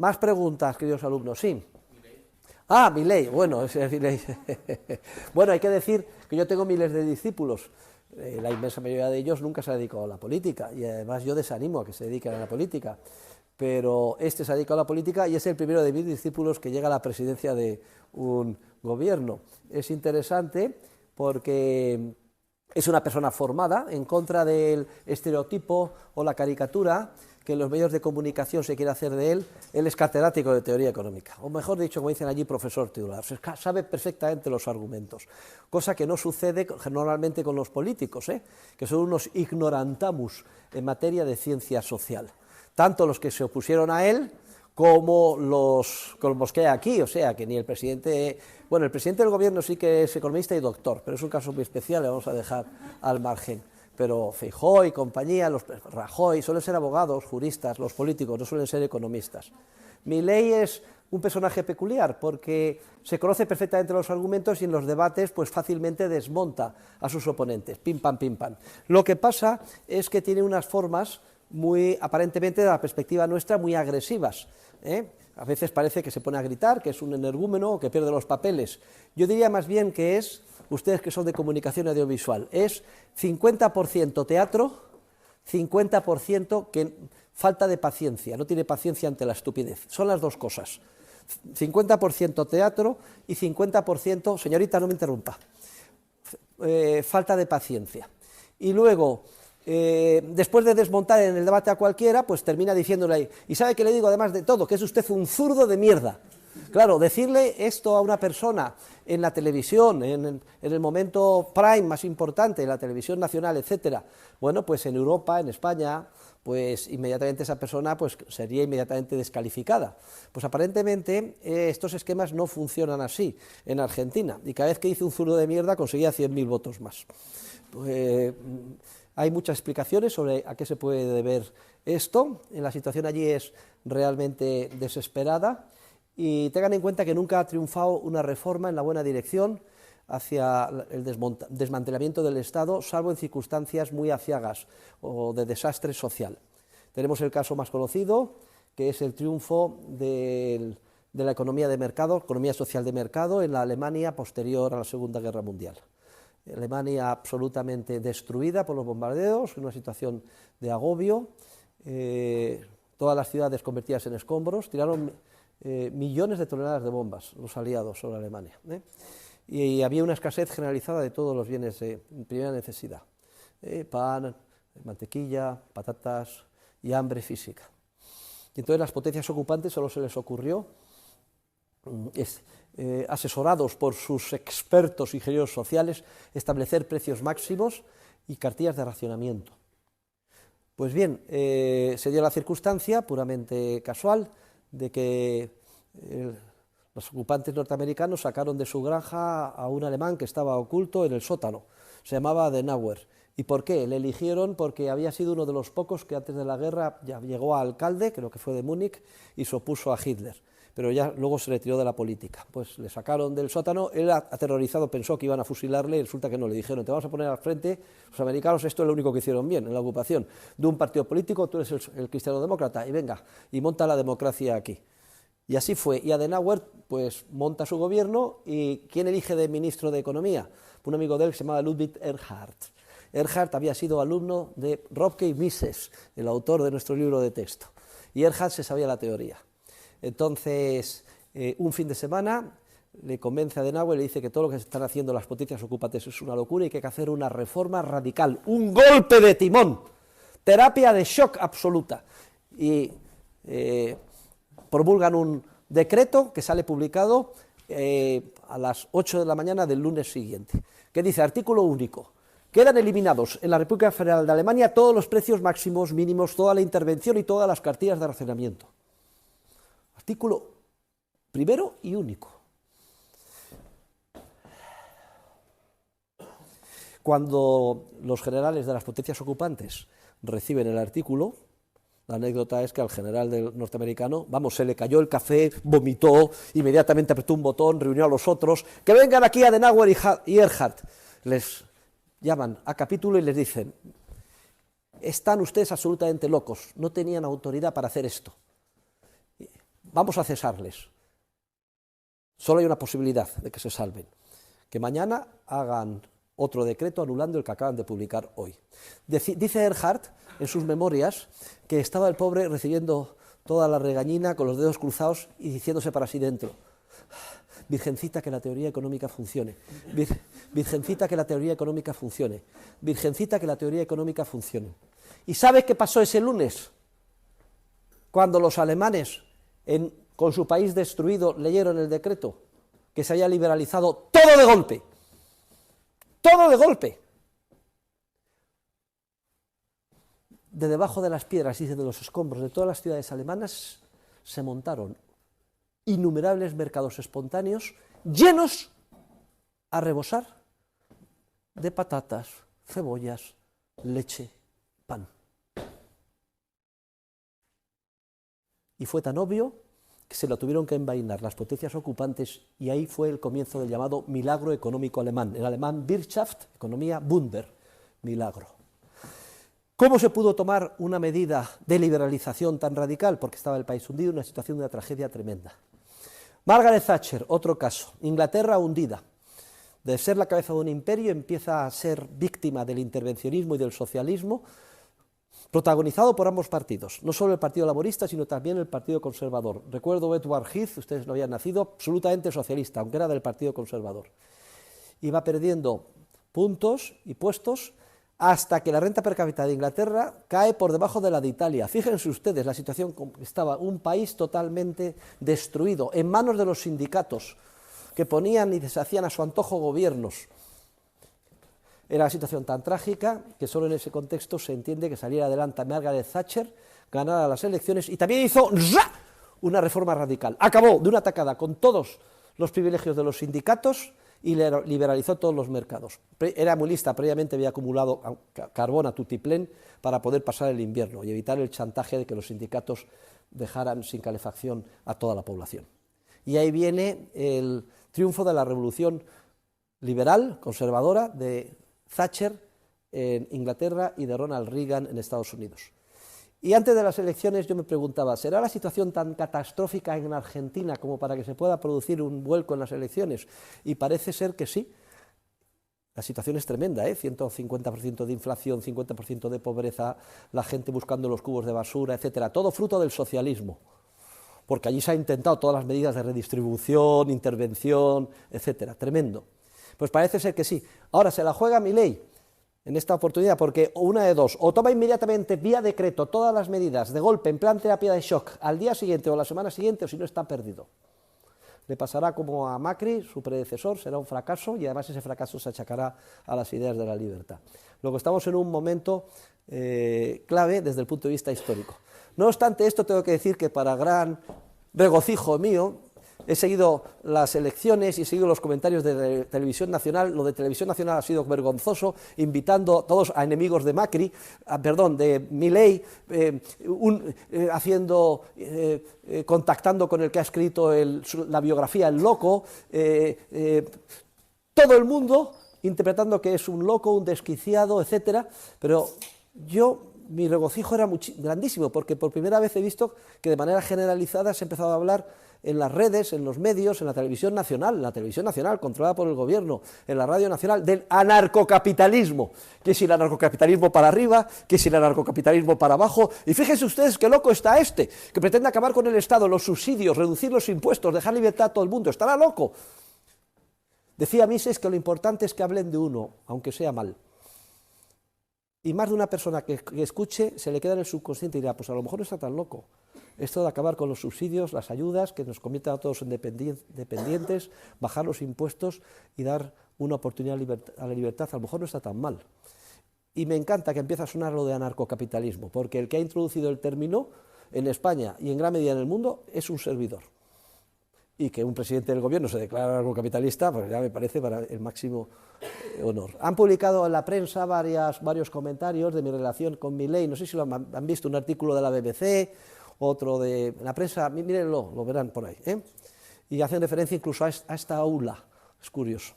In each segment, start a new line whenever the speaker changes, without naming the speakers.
Más preguntas, queridos alumnos. Sí. Ah, Milei. Bueno, ese es Milei. Bueno, hay que decir que yo tengo miles de discípulos. La inmensa mayoría de ellos nunca se ha dedicado a la política, y además yo desanimo a que se dediquen a la política. Pero este se ha dedicado a la política y es el primero de mis discípulos que llega a la presidencia de un gobierno. Es interesante porque es una persona formada, en contra del estereotipo o la caricatura que en los medios de comunicación se quiere hacer de él. Él es catedrático de teoría económica, o mejor dicho, como dicen allí, profesor titular, sabe perfectamente los argumentos, cosa que no sucede normalmente con los políticos, que son unos ignorantamus en materia de ciencia social, tanto los que se opusieron a él como los que hay aquí, o sea, que ni el presidente, bueno, el presidente del gobierno sí que es economista y doctor, pero es un caso muy especial, le vamos a dejar al margen, pero Feijóo y compañía, Rajoy, suelen ser abogados, juristas, los políticos no suelen ser economistas. Milei es un personaje peculiar porque se conoce perfectamente los argumentos y en los debates pues fácilmente desmonta a sus oponentes, pim pam, pim pam. Lo que pasa es que tiene unas formas muy, aparentemente, de la perspectiva nuestra, muy agresivas. A veces parece que se pone a gritar, que es un energúmeno o que pierde los papeles. Yo diría más bien que es, ustedes que son de comunicación audiovisual, es 50% teatro, 50% que falta de paciencia, no tiene paciencia ante la estupidez. Son las dos cosas. 50% teatro y 50%, señorita, no me interrumpa, falta de paciencia. Y luego, después de desmontar en el debate a cualquiera, pues termina diciéndole ahí, y sabe que le digo además de todo, que es usted un zurdo de mierda. Claro, decirle esto a una persona en la televisión, en el momento prime más importante, en la televisión nacional, etcétera, bueno, pues en Europa, en España, pues inmediatamente esa persona pues sería inmediatamente descalificada. Pues aparentemente estos esquemas no funcionan así en Argentina, y cada vez que dice un zurdo de mierda conseguía 100.000 votos más. Pues, hay muchas explicaciones sobre a qué se puede deber esto. La situación allí es realmente desesperada y tengan en cuenta que nunca ha triunfado una reforma en la buena dirección hacia el desmantelamiento del Estado, salvo en circunstancias muy aciagas o de desastre social. Tenemos el caso más conocido, que es el triunfo de la economía de mercado, economía social de mercado, en la Alemania posterior a la Segunda Guerra Mundial. Alemania absolutamente destruida por los bombardeos, en una situación de agobio, todas las ciudades convertidas en escombros, tiraron millones de toneladas de bombas los aliados sobre Alemania, y había una escasez generalizada de todos los bienes de primera necesidad, pan, mantequilla, patatas y hambre física. Y entonces las potencias ocupantes solo se les ocurrió, asesorados por sus expertos ingenieros sociales, establecer precios máximos y cartillas de racionamiento. Pues bien, se dio la circunstancia puramente casual de que los ocupantes norteamericanos sacaron de su granja a un alemán que estaba oculto en el sótano, se llamaba Adenauer. ¿Y por qué? Le eligieron porque había sido uno de los pocos que antes de la guerra ya llegó a alcalde, creo que fue de Múnich, y se opuso a Hitler, pero ya luego se retiró de la política. Pues le sacaron del sótano, él aterrorizado pensó que iban a fusilarle, y resulta que no, le dijeron, te vamos a poner al frente, los americanos esto es lo único que hicieron bien en la ocupación, de un partido político, tú eres el cristiano-demócrata, y venga, y monta la democracia aquí. Y así fue, y Adenauer pues monta su gobierno, y ¿quién elige de ministro de Economía? Un amigo de él que se llamaba Ludwig Erhard. Erhard había sido alumno de Ropke y Mises, el autor de nuestro libro de texto, y Erhard se sabía la teoría. Entonces, un fin de semana le convence a Adenauer y le dice que todo lo que se están haciendo las potencias ocupantes es una locura y que hay que hacer una reforma radical, un golpe de timón, terapia de shock absoluta. Y promulgan un decreto que sale publicado a las 8 de la mañana del lunes siguiente, que dice, artículo único, quedan eliminados en la República Federal de Alemania todos los precios máximos, mínimos, toda la intervención y todas las cartillas de racionamiento. Artículo primero y único. Cuando los generales de las potencias ocupantes reciben el artículo, la anécdota es que al general norteamericano, vamos, se le cayó el café, vomitó, inmediatamente apretó un botón, reunió a los otros, que vengan aquí Adenauer y Erhard. Les llaman a capítulo y les dicen, están ustedes absolutamente locos, no tenían autoridad para hacer esto. vamos a cesarles. Solo hay una posibilidad de que se salven, que mañana hagan otro decreto anulando el que acaban de publicar hoy. Dice Erhard en sus memorias que estaba el pobre recibiendo toda la regañina con los dedos cruzados y diciéndose para sí dentro: Virgencita, que la teoría económica funcione. Virgencita, que la teoría económica funcione. Virgencita, que la teoría económica funcione. ¿Y sabe qué pasó ese lunes? Cuando los alemanes, con su país destruido, leyeron el decreto, que se había liberalizado todo de golpe. Todo de golpe. De debajo de las piedras y de los escombros de todas las ciudades alemanas se montaron innumerables mercados espontáneos llenos a rebosar de patatas, cebollas, leche, pan. Y fue tan obvio que se lo tuvieron que envainar las potencias ocupantes, y ahí fue el comienzo del llamado milagro económico alemán, en alemán Wirtschaft, economía, Wunder, milagro. ¿Cómo se pudo tomar una medida de liberalización tan radical? Porque estaba el país hundido en una situación de una tragedia tremenda. Margaret Thatcher, otro caso, Inglaterra hundida. De ser la cabeza de un imperio empieza a ser víctima del intervencionismo y del socialismo, protagonizado por ambos partidos, no solo el Partido Laborista, sino también el Partido Conservador. Recuerdo Edward Heath, ustedes no habían nacido, absolutamente socialista, aunque era del Partido Conservador. Iba perdiendo puntos y puestos hasta que la renta per cápita de Inglaterra cae por debajo de la de Italia. Fíjense ustedes la situación, estaba un país totalmente destruido, en manos de los sindicatos, que ponían y deshacían a su antojo gobiernos. Era una situación tan trágica que solo en ese contexto se entiende que saliera adelante Margaret Thatcher, ganara las elecciones y también hizo una reforma radical. Acabó de una tacada con todos los privilegios de los sindicatos y liberalizó todos los mercados. Era muy lista, previamente había acumulado carbón a tutiplén para poder pasar el invierno y evitar el chantaje de que los sindicatos dejaran sin calefacción a toda la población. Y ahí viene el triunfo de la revolución liberal, conservadora, de Thatcher en Inglaterra y de Ronald Reagan en Estados Unidos. Y antes de las elecciones yo me preguntaba, ¿será la situación tan catastrófica en Argentina como para que se pueda producir un vuelco en las elecciones? Y parece ser que sí. La situación es tremenda, 150% de inflación, 50% de pobreza, la gente buscando los cubos de basura, etcétera. Todo fruto del socialismo, porque allí se han intentado todas las medidas de redistribución, intervención, etcétera. Tremendo. Pues parece ser que sí. Ahora se la juega Milei en esta oportunidad, porque una de dos, o toma inmediatamente vía decreto todas las medidas de golpe en plan terapia de shock al día siguiente o la semana siguiente, o si no está perdido. Le pasará como a Macri, su predecesor, será un fracaso y además ese fracaso se achacará a las ideas de la libertad. Luego estamos en un momento clave desde el punto de vista histórico. No obstante esto, tengo que decir que para gran regocijo mío, he seguido las elecciones y he seguido los comentarios de Televisión Nacional. Lo de Televisión Nacional ha sido vergonzoso, invitando a todos a enemigos de Macri, de Milei, contactando con el que ha escrito la biografía El Loco, todo el mundo interpretando que es un loco, un desquiciado, etcétera, pero mi regocijo era grandísimo, porque por primera vez he visto que de manera generalizada se ha empezado a hablar en las redes, en los medios, en la televisión nacional controlada por el gobierno, en la radio nacional, del anarcocapitalismo, que si el anarcocapitalismo para arriba, que si el anarcocapitalismo para abajo, y fíjense ustedes qué loco está que pretende acabar con el Estado, los subsidios, reducir los impuestos, dejar libertad a todo el mundo, estará loco. Decía Mises que lo importante es que hablen de uno, aunque sea mal. Y más de una persona que escuche se le queda en el subconsciente y dirá, pues a lo mejor no está tan loco. Esto de acabar con los subsidios, las ayudas, que nos conviertan a todos en dependientes, bajar los impuestos y dar una oportunidad a la libertad, a lo mejor no está tan mal. Y me encanta que empiece a sonar lo de anarcocapitalismo, porque el que ha introducido el término en España y en gran medida en el mundo es un servidor. Y que un presidente del gobierno se declara anarcocapitalista, pues ya me parece para el máximo honor. Han publicado en la prensa varios comentarios de mi relación con Milei, no sé si lo han visto, un artículo de la BBC, otro de la prensa, mírenlo, lo verán por ahí, y hacen referencia incluso a esta aula, es curioso.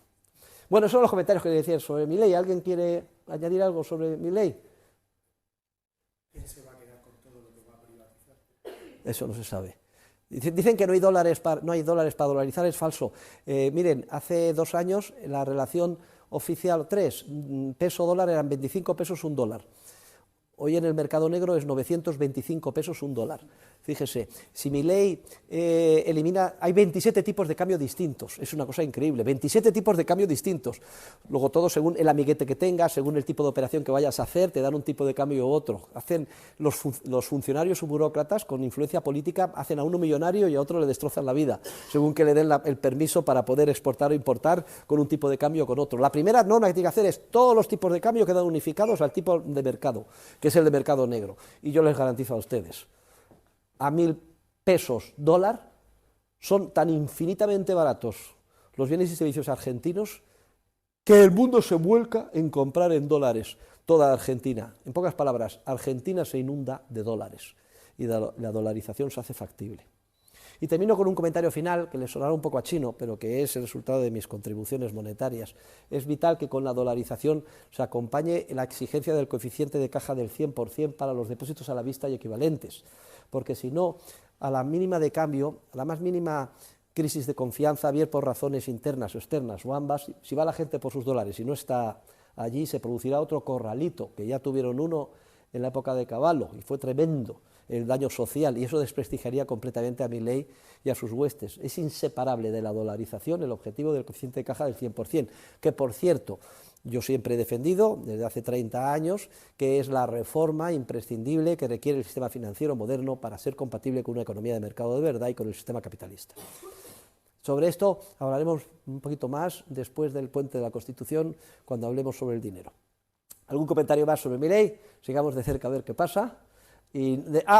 Bueno, esos son los comentarios que decían sobre Milei. ¿Alguien quiere añadir algo sobre Milei?
¿Quién se va a quedar con todo lo que va a privatizar?
Eso no se sabe. Dicen que no hay dólares para dolarizar, es falso. Miren, hace 2 años la relación oficial 3, peso-dólar eran 25 pesos un dólar. Hoy en el mercado negro es 925 pesos un dólar. Fíjese, si Milei elimina, hay 27 tipos de cambio distintos, es una cosa increíble, 27 tipos de cambio distintos. Luego todo según el amiguete que tengas, según el tipo de operación que vayas a hacer, te dan un tipo de cambio u otro. Hacen los funcionarios o burócratas con influencia política, hacen a uno millonario y a otro le destrozan la vida, según que le den el permiso para poder exportar o importar con un tipo de cambio o con otro. La primera norma que tiene que hacer es todos los tipos de cambio quedan unificados al tipo de mercado, que es el de mercado negro. Y yo les garantizo a ustedes, a 1.000 pesos dólar son tan infinitamente baratos los bienes y servicios argentinos que el mundo se vuelca en comprar en dólares toda Argentina. En pocas palabras, Argentina se inunda de dólares y la dolarización se hace factible. Y termino con un comentario final que le sonará un poco a chino, pero que es el resultado de mis contribuciones monetarias. Es vital que con la dolarización se acompañe la exigencia del coeficiente de caja del 100% para los depósitos a la vista y equivalentes, porque si no, a la mínima de cambio, a la más mínima crisis de confianza, bien por razones internas o externas o ambas, si va la gente por sus dólares y no está allí, se producirá otro corralito, que ya tuvieron uno en la época de Cavallo, y fue tremendo el daño social, y eso desprestigiaría completamente a Milei y a sus huestes. Es inseparable de la dolarización el objetivo del coeficiente de caja del 100%, que por cierto, yo siempre he defendido, desde hace 30 años, que es la reforma imprescindible que requiere el sistema financiero moderno para ser compatible con una economía de mercado de verdad y con el sistema capitalista. Sobre esto hablaremos un poquito más después del puente de la Constitución, cuando hablemos sobre el dinero. ¿Algún comentario más sobre Milei? Sigamos de cerca a ver qué pasa.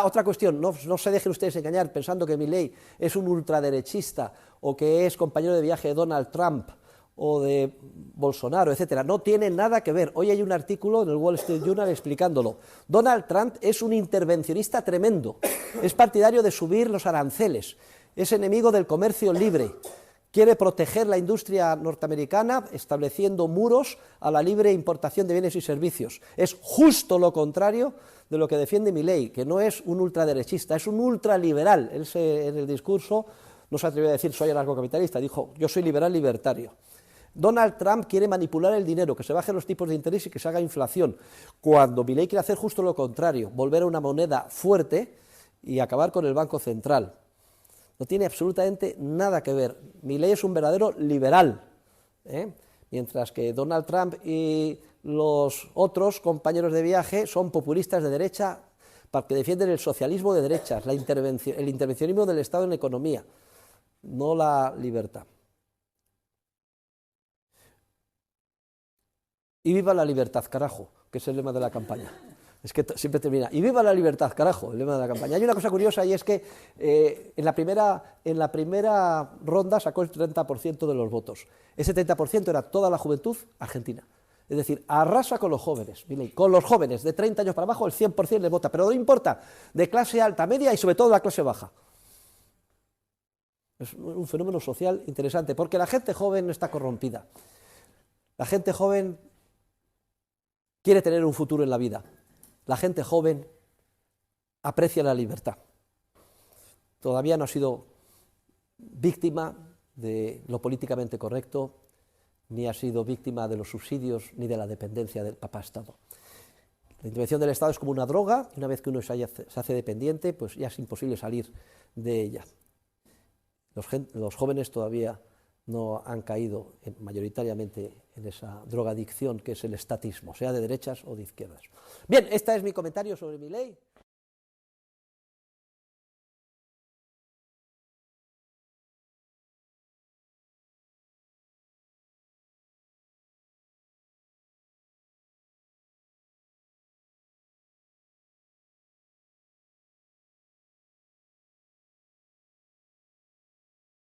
Otra cuestión, no se dejen ustedes engañar pensando que Milei es un ultraderechista o que es compañero de viaje de Donald Trump o de Bolsonaro, etcétera. No tiene nada que ver. Hoy hay un artículo en el Wall Street Journal explicándolo. Donald Trump es un intervencionista tremendo, es partidario de subir los aranceles, es enemigo del comercio libre, quiere proteger la industria norteamericana estableciendo muros a la libre importación de bienes y servicios. Es justo lo contrario de lo que defiende Milei, que no es un ultraderechista, es un ultraliberal. Él en el discurso no se atrevió a decir soy anarcocapitalista, dijo yo soy liberal libertario. Donald Trump quiere manipular el dinero, que se bajen los tipos de interés y que se haga inflación, cuando Milei quiere hacer justo lo contrario, volver a una moneda fuerte y acabar con el Banco Central. No tiene absolutamente nada que ver. Milei es un verdadero liberal, mientras que Donald Trump y los otros compañeros de viaje son populistas de derecha que defienden el socialismo de derechas, el intervencionismo del Estado en la economía, no la libertad. Y viva la libertad, carajo, que es el lema de la campaña. Es que siempre termina, y viva la libertad, carajo, el lema de la campaña. Hay una cosa curiosa y es que en la primera ronda sacó el 30% de los votos. Ese 30% era toda la juventud argentina. Es decir, arrasa con los jóvenes, Milei. Con los jóvenes de 30 años para abajo el 100% les vota, pero no importa, de clase alta, media y sobre todo de la clase baja. Es un fenómeno social interesante, porque la gente joven no está corrompida. La gente joven quiere tener un futuro en la vida. La gente joven aprecia la libertad. Todavía no ha sido víctima de lo políticamente correcto, ni ha sido víctima de los subsidios, ni de la dependencia del papá-Estado. La intervención del Estado es como una droga, y una vez que uno se hace dependiente, pues ya es imposible salir de ella. Los jóvenes todavía no han caído mayoritariamente en esa drogadicción que es el estatismo, sea de derechas o de izquierdas. Bien, este es mi comentario sobre Milei.